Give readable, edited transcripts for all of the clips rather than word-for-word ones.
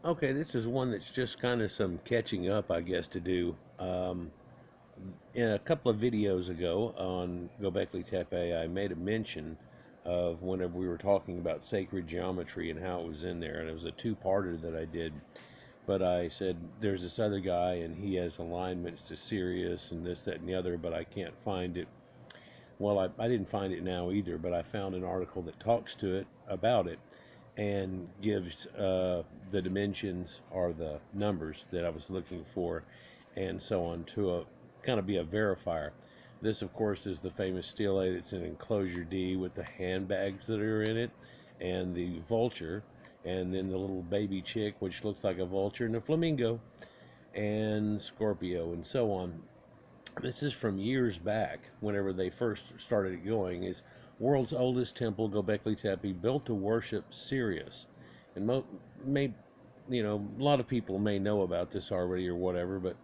Okay, this is one that's just kind of some catching up, I guess, to do. In a couple of videos ago on Gobekli Tepe, I made a mention of whenever we were talking about sacred geometry and how it was in there, and it was a two-parter that I did. But I said there's this other guy, and he has alignments to Sirius and this, that, and the other, but I can't find it. Well, I didn't find it now either, but I found an article that talks to it about it and gives the dimensions or the numbers that I was looking for and so on to a kind of be a verifier. This, of course, is the famous stele that's in enclosure D with the handbags that are in it and the vulture and then the little baby chick, which looks like a vulture, and a flamingo and Scorpio and so on. This is from years back, whenever they first started going, is world's oldest temple, Gobekli Tepe, built to worship Sirius. And may, a lot of people may know about this already or whatever, but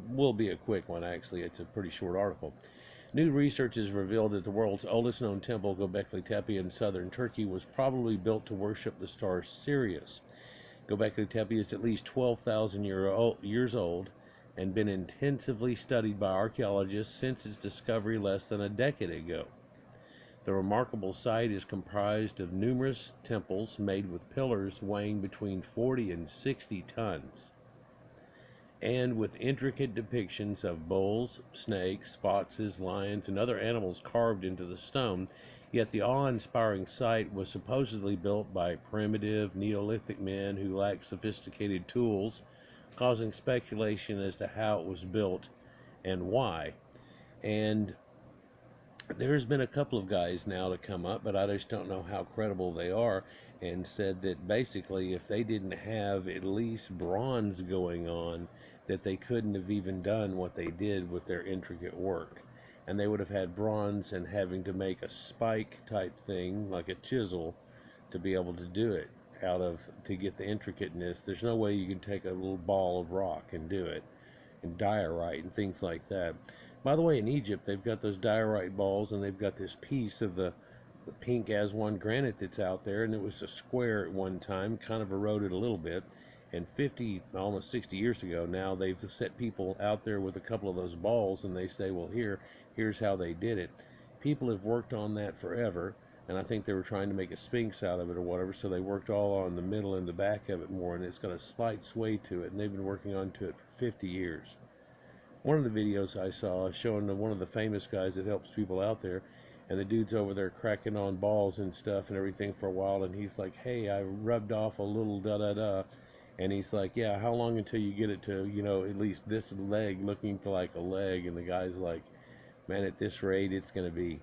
will be a quick one, actually. It's a pretty short article. New research has revealed that the world's oldest known temple, Gobekli Tepe in southern Turkey, was probably built to worship the star Sirius. Gobekli Tepe is at least 12,000 years old and been intensively studied by archaeologists since its discovery less than a decade ago. The remarkable site is comprised of numerous temples made with pillars weighing between 40 and 60 tons, and with intricate depictions of bulls, snakes, foxes, lions, and other animals carved into the stone. Yet the awe-inspiring site was supposedly built by primitive Neolithic men who lacked sophisticated tools, causing speculation as to how it was built and why. And there's been a couple of guys now to come up, but I just don't know how credible they are, and said that basically if they didn't have at least bronze going on, that they couldn't have even done what they did with their intricate work. And they would have had bronze and having to make a spike type thing, like a chisel, to be able to do it to get the intricateness. There's no way you can take a little ball of rock and do it, and diorite and things like that. By the way, in Egypt, they've got those diorite balls, and they've got this piece of the pink as one granite that's out there, and it was a square at one time, kind of eroded a little bit. And 50, almost 60 years ago now, they've set people out there with a couple of those balls, and they say, well, here's how they did it. People have worked on that forever, and I think they were trying to make a sphinx out of it or whatever, so they worked all on the middle and the back of it more, and it's got a slight sway to it, and they've been working on to it for 50 years. One of the videos I saw showing one of the famous guys that helps people out there, and the dude's over there cracking on balls and stuff and everything for a while, and he's like, hey, I rubbed off a little da-da-da, and he's like, yeah, how long until you get it to, at least this leg looking to like a leg? And the guy's like, man, at this rate, it's gonna be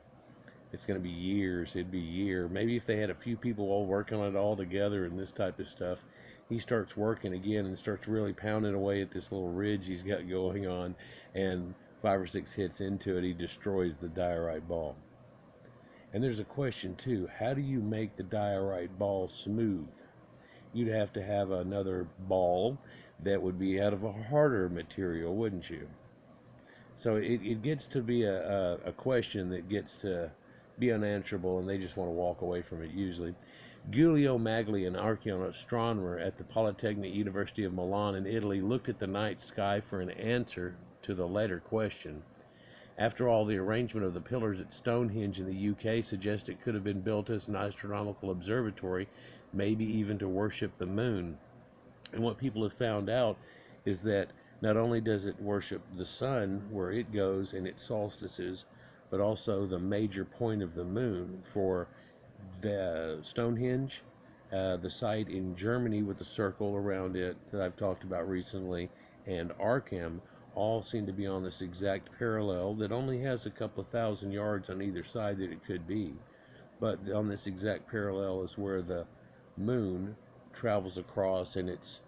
years. It'd be a year. Maybe if they had a few people all working on it all together and this type of stuff. He starts working again and starts really pounding away at this little ridge he's got going on, and 5 or 6 hits into it, he destroys the diorite ball. And there's a question too: how do you make the diorite ball smooth? You'd have to have another ball that would be out of a harder material, wouldn't you? So it gets to be a question that gets to be unanswerable, and they just want to walk away from it usually. Giulio Magli, an astronomer at the Polytechnic University of Milan in Italy, looked at the night sky for an answer to the latter question. After all, the arrangement of the pillars at Stonehenge in the UK suggests it could have been built as an astronomical observatory, maybe even to worship the moon. And what people have found out is that not only does it worship the sun where it goes and its solstices, but also the major point of the moon. For the Stonehenge, the site in Germany with the circle around it that I've talked about recently, and Arkham, all seem to be on this exact parallel that only has a couple of thousand yards on either side that it could be. But on this exact parallel is where the moon travels across in its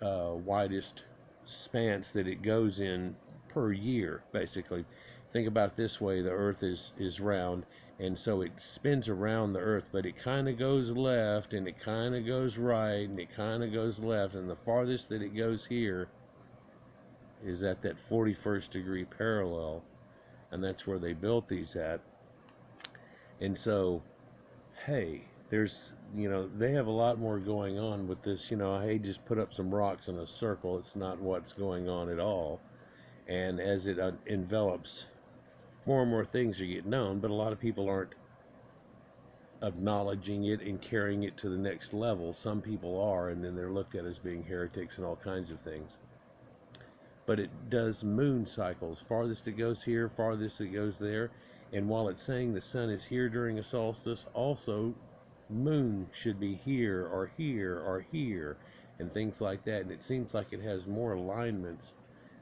widest spans that it goes in per year, basically. Think about it this way: the earth is round, and so it spins around the earth, but it kind of goes left and it kind of goes right and it kind of goes left, and the farthest that it goes here is at that 41st degree parallel, and that's where they built these at. And so, hey, there's, they have a lot more going on with this. Hey, just put up some rocks in a circle. It's not what's going on at all. And as it envelops, more and more things are getting known, but a lot of people aren't acknowledging it and carrying it to the next level. Some people are, and then they're looked at as being heretics and all kinds of things. But it does moon cycles. Farthest it goes here, farthest it goes there. And while it's saying the sun is here during a solstice, also moon should be here or here or here and things like that. And it seems like it has more alignments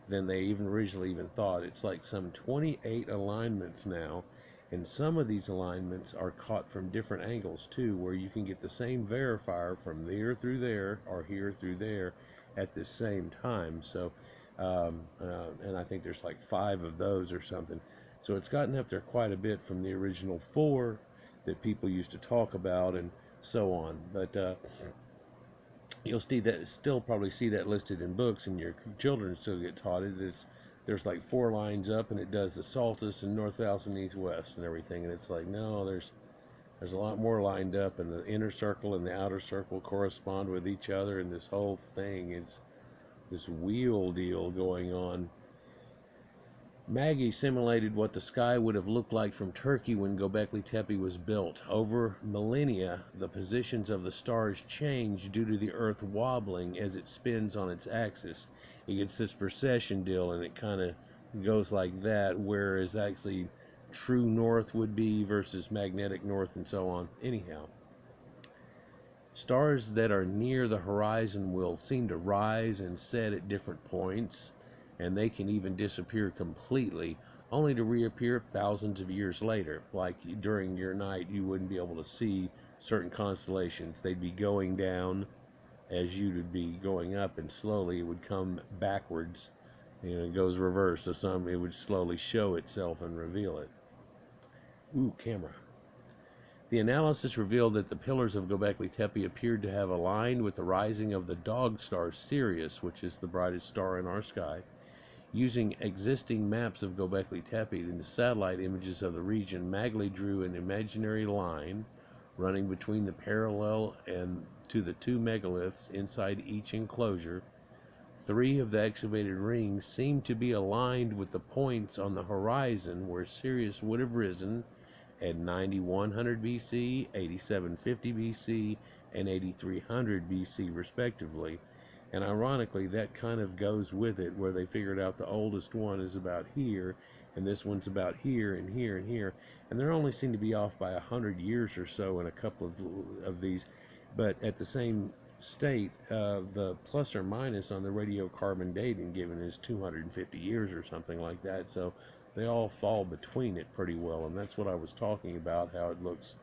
than they even originally even thought. It's like some 28 alignments now, and some of these alignments are caught from different angles too, where you can get the same verifier from there through there or here through there at the same time. So and I think there's like 5 of those or something. So it's gotten up there quite a bit from the original 4 that people used to talk about and so on. But you'll see that, still probably see that listed in books, and your children still get taught it. There's like 4 lines up, and it does the solstice and north, south, and east, west, and everything. And it's like, no, there's a lot more lined up, and the inner circle and the outer circle correspond with each other, and this whole thing, it's this wheel deal going on. Maggie simulated what the sky would have looked like from Turkey when Gobekli Tepe was built. Over millennia, the positions of the stars change due to the Earth wobbling as it spins on its axis. It gets this precession deal, and it kind of goes like that, whereas actually true north would be versus magnetic north and so on. Anyhow, stars that are near the horizon will seem to rise and set at different points, and they can even disappear completely, only to reappear thousands of years later. Like during your night, you wouldn't be able to see certain constellations. They'd be going down as you would be going up, and slowly it would come backwards. It goes reverse. So it would slowly show itself and reveal it. Ooh, camera. The analysis revealed that the pillars of Gobekli Tepe appeared to have aligned with the rising of the dog star Sirius, which is the brightest star in our sky. Using existing maps of Gobekli Tepe and the satellite images of the region, Magley drew an imaginary line running between the parallel and to the 2 megaliths inside each enclosure. 3 of the excavated rings seemed to be aligned with the points on the horizon where Sirius would have risen at 9100 BC, 8750 BC, and 8300 BC respectively. And ironically, that kind of goes with it, where they figured out the oldest one is about here, and this one's about here and here and here, and they're only seem to be off by 100 years or so in a couple of these. But at the same state, the plus or minus on the radiocarbon dating given is 250 years or something like that. So they all fall between it pretty well, and that's what I was talking about, how it looks,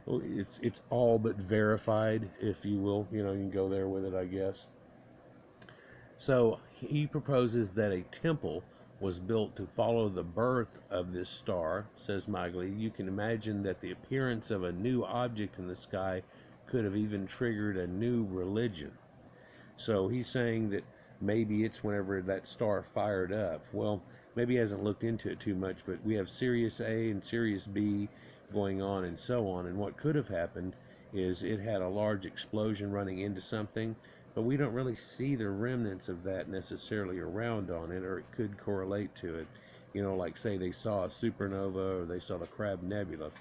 it's all but verified, if you will. You can go there with it, I guess. So he proposes that a temple was built to follow the birth of this star, says Magley. You can imagine that the appearance of a new object in the sky could have even triggered a new religion. So he's saying that maybe it's whenever that star fired up. Well, maybe he hasn't looked into it too much, but we have Sirius A and Sirius B going on and so on. And what could have happened is it had a large explosion running into something, but we don't really see the remnants of that necessarily around on it, or it could correlate to it. Like say they saw a supernova or they saw the Crab Nebula.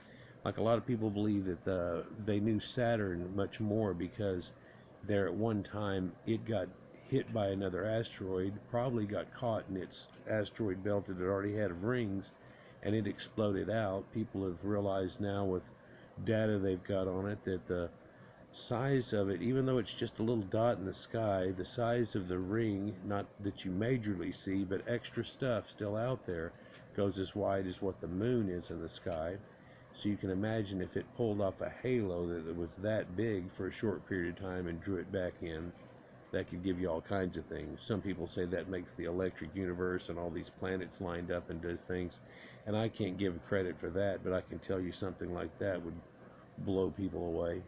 Like a lot of people believe that they knew Saturn much more because there at one time it got hit by another asteroid, probably got caught in its asteroid belt that it already had of rings, and it exploded out. People have realized now with data they've got on it that the size of it, even though it's just a little dot in the sky, the size of the ring, not that you majorly see, but extra stuff still out there, goes as wide as what the moon is in the sky. So you can imagine if it pulled off a halo that it was that big for a short period of time and drew it back in, that could give you all kinds of things. Some people say that makes the electric universe and all these planets lined up and does things. And I can't give credit for that, but I can tell you something like that would blow people away.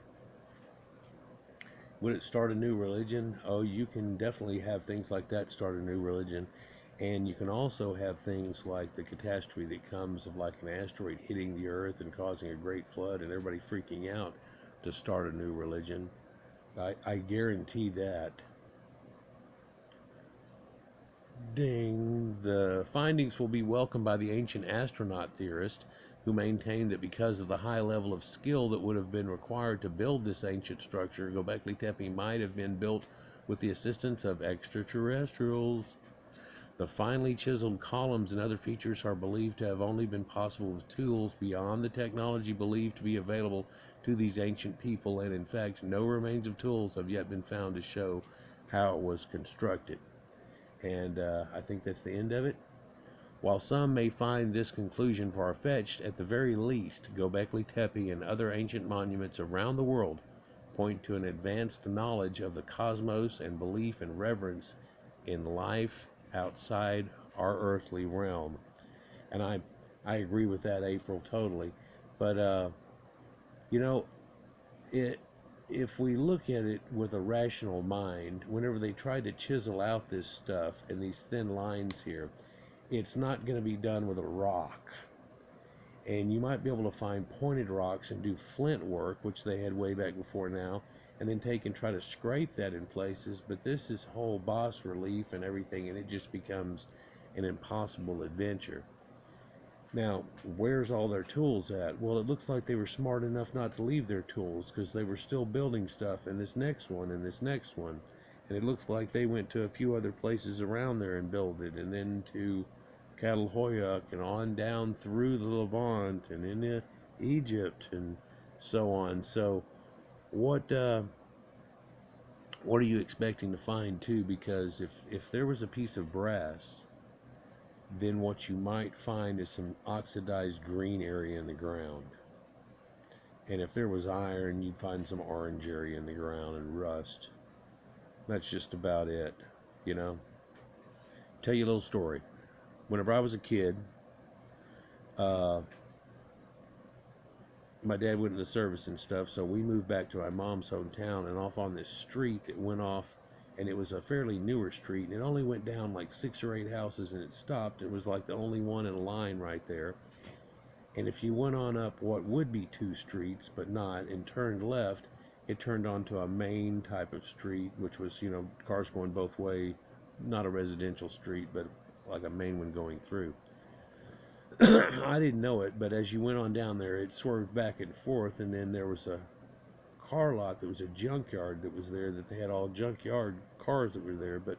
Would it start a new religion? Oh, you can definitely have things like that start a new religion. And you can also have things like the catastrophe that comes of like an asteroid hitting the earth and causing a great flood and everybody freaking out to start a new religion. I guarantee that. Ding. The findings will be welcomed by the ancient astronaut theorist who maintained that because of the high level of skill that would have been required to build this ancient structure, Gobekli Tepe might have been built with the assistance of extraterrestrials. The finely chiseled columns and other features are believed to have only been possible with tools beyond the technology believed to be available to these ancient people, and in fact, no remains of tools have yet been found to show how it was constructed. And I think that's the end of it. While some may find this conclusion far-fetched, at the very least, Gobekli Tepe and other ancient monuments around the world point to an advanced knowledge of the cosmos and belief and reverence in life outside our earthly realm. And I agree with that, April, totally. But you know, it if we look at it with a rational mind, whenever they try to chisel out this stuff and these thin lines here, it's not going to be done with a rock. And you might be able to find pointed rocks and do flint work, which they had way back before now, and then take and try to scrape that in places. But this is whole bas relief and everything, and it just becomes an impossible adventure. Now, where's all their tools at? Well, it looks like they were smart enough not to leave their tools because they were still building stuff in this next one and this next one. And it looks like they went to a few other places around there and built it, and then to Catalhoyuk and on down through the Levant and into Egypt and so on. So, what what are you expecting to find too? Because if there was a piece of brass, then what you might find is some oxidized green area in the ground. And if there was iron, you'd find some orange area in the ground and rust. That's just about it, you know. Tell you a little story. Whenever I was a kid, uh, my dad went into the service and stuff, so we moved back to my mom's hometown and off on this street that went off, and it was a fairly newer street, and it only went down like 6 or 8 houses and it stopped. It was like the only one in a line right there. And if you went on up what would be 2 streets, but not, and turned left, it turned onto a main type of street, which was, you know, cars going both way, not a residential street, but like a main one going through. I didn't know it, but as you went on down there, it swerved back and forth, and then there was a car lot that was a junkyard that was there, that they had all junkyard cars that were there. But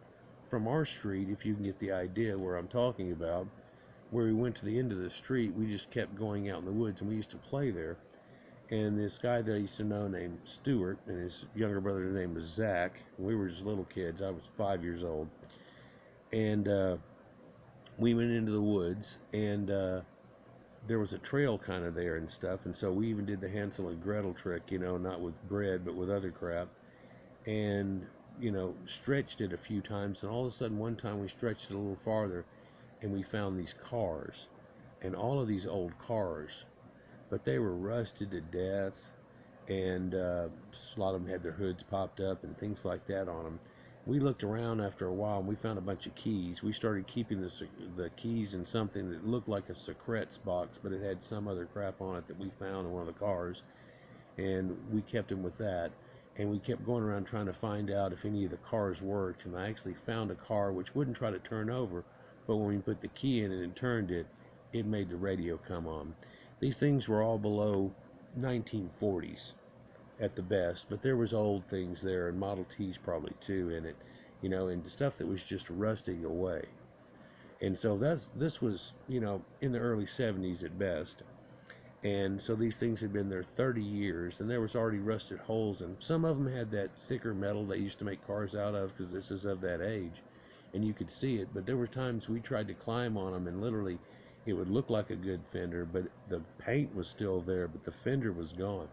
from our street, if you can get the idea where I'm talking about, where we went to the end of the street, we just kept going out in the woods, and we used to play there. And this guy that I used to know named Stuart, and his younger brother name was Zach. We were just little kids. I was 5 years old, and we went into the woods, and there was a trail kind of there and stuff, and so we even did the Hansel and Gretel trick, you know, not with bread but with other crap, and you know, stretched it a few times, and all of a sudden one time we stretched it a little farther, and we found these cars, and all of these old cars, but they were rusted to death, and a lot of them had their hoods popped up and things like that on them. We looked around after a while and we found a bunch of keys. We started keeping the keys in something that looked like a secrets box, but it had some other crap on it that we found in one of the cars, and we kept them with that. And we kept going around trying to find out if any of the cars worked, and I actually found a car which wouldn't try to turn over, but when we put the key in it and turned it, it made the radio come on. These things were all below 1940s at the best, but there was old things there, and Model Ts probably too in it, you know, and stuff that was just rusting away. And so this was, you know, in the early 70s at best. And so these things had been there 30 years, and there was already rusted holes, and some of them had that thicker metal they used to make cars out of, because this is of that age, and you could see it. But there were times we tried to climb on them, and literally it would look like a good fender, but the paint was still there, but the fender was gone,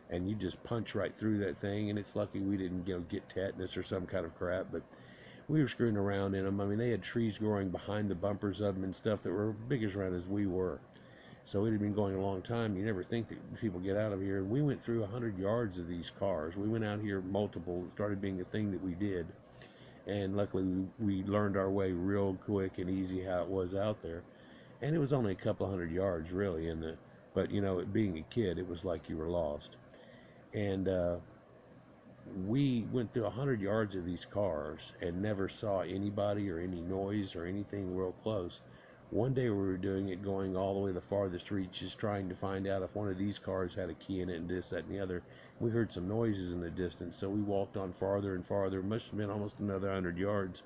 and you just punch right through that thing. And it's lucky we didn't, you know, get tetanus or some kind of crap, but we were screwing around in them. I mean, they had trees growing behind the bumpers of them and stuff that were big as around as we were. So it had been going a long time. You never think that people get out of here. And we went through 100 yards of these cars. We went out here multiple. It started being a thing that we did. And luckily we learned our way real quick and easy how it was out there. And it was only a couple hundred yards really but you know, it being a kid, it was like you were lost. And we went through 100 yards of these cars and never saw anybody or any noise or anything real close. One day we were doing it, going all the way to the farthest reaches, trying to find out if one of these cars had a key in it and this, that, and the other. We heard some noises in the distance, so we walked on farther and farther. It must have been almost another 100 yards,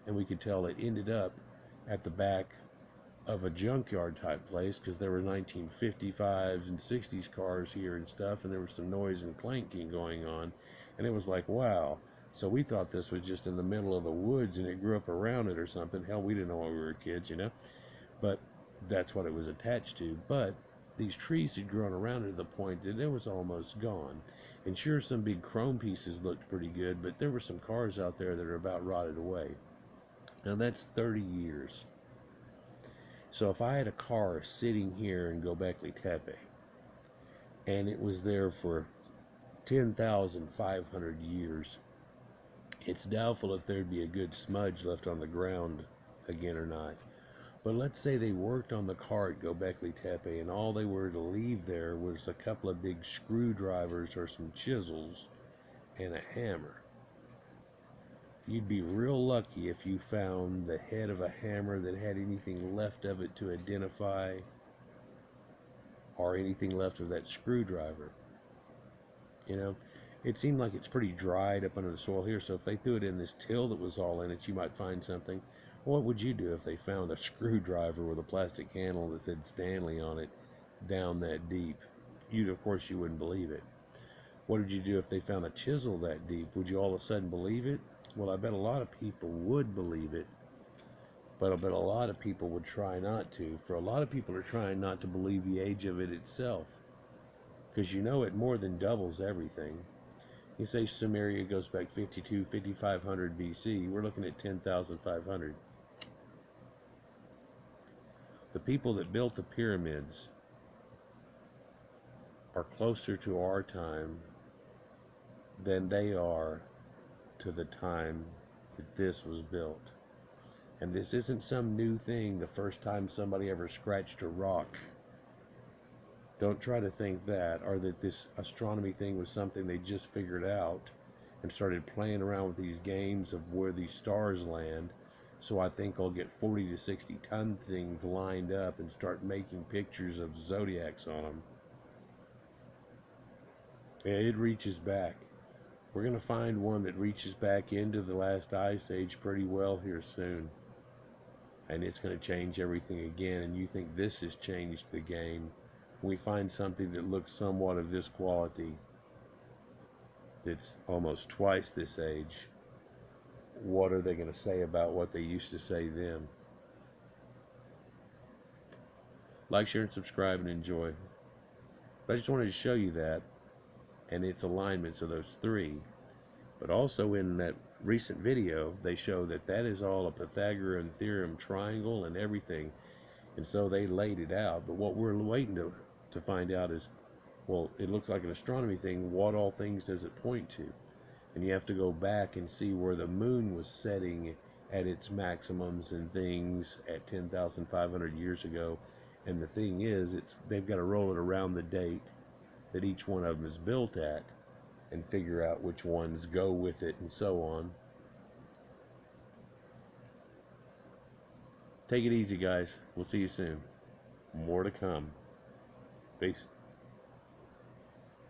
and we could tell it ended up at the back of a junkyard type place, because there were 1955s and 60s cars here and stuff, and there was some noise and clanking going on, and it was like, wow. So we thought this was just in the middle of the woods and it grew up around it or something. Hell, we didn't know when we were kids, you know, but that's what it was attached to. But these trees had grown around it to the point that it was almost gone. And sure, some big chrome pieces looked pretty good, but there were some cars out there that are about rotted away. Now that's 30 years. So if I had a car sitting here in Gobekli Tepe and it was there for 10,500 years, it's doubtful if there'd be a good smudge left on the ground again or not. But let's say they worked on the car at Gobekli Tepe and all they were to leave there was a couple of big screwdrivers or some chisels and a hammer. You'd be real lucky if you found the head of a hammer that had anything left of it to identify, or anything left of that screwdriver. You know, it seemed like it's pretty dried up under the soil here, so if they threw it in this till that was all in it, you might find something. What would you do if they found a screwdriver with a plastic handle that said Stanley on it down that deep? Of course, you wouldn't believe it. What would you do if they found a chisel that deep? Would you all of a sudden believe it? Well, I bet a lot of people would believe it, but I bet a lot of people would try not to. For a lot of people are trying not to believe the age of it itself, because you know it more than doubles everything. You say Sumeria goes back 5,500 BC. We're looking at 10,500. The people that built the pyramids are closer to our time than they are to the time that this was built. And this isn't some new thing the first time somebody ever scratched a rock. Don't try to think that, or that this astronomy thing was something they just figured out and started playing around with these games of where these stars land. So I think I'll get 40 to 60 ton things lined up and start making pictures of zodiacs on them. Yeah, it reaches back. We're going to find one that reaches back into the last ice age pretty well here soon. And it's going to change everything again. And you think this has changed the game. We find something that looks somewhat of this quality that's almost twice this age. What are they going to say about what they used to say then? Like, share, and subscribe, and enjoy. But I just wanted to show you that and its alignments of those three. But also in that recent video, they show that that is all a Pythagorean theorem triangle and everything. And so they laid it out. But what we're waiting to find out is, well, it looks like an astronomy thing. What all things does it point to? And you have to go back and see where the moon was setting at its maximums and things at 10,500 years ago. And the thing is, they've got to roll it around the date that each one of them is built at and figure out which ones go with it and so on. Take it easy, guys. We'll see you soon. More to come. Peace.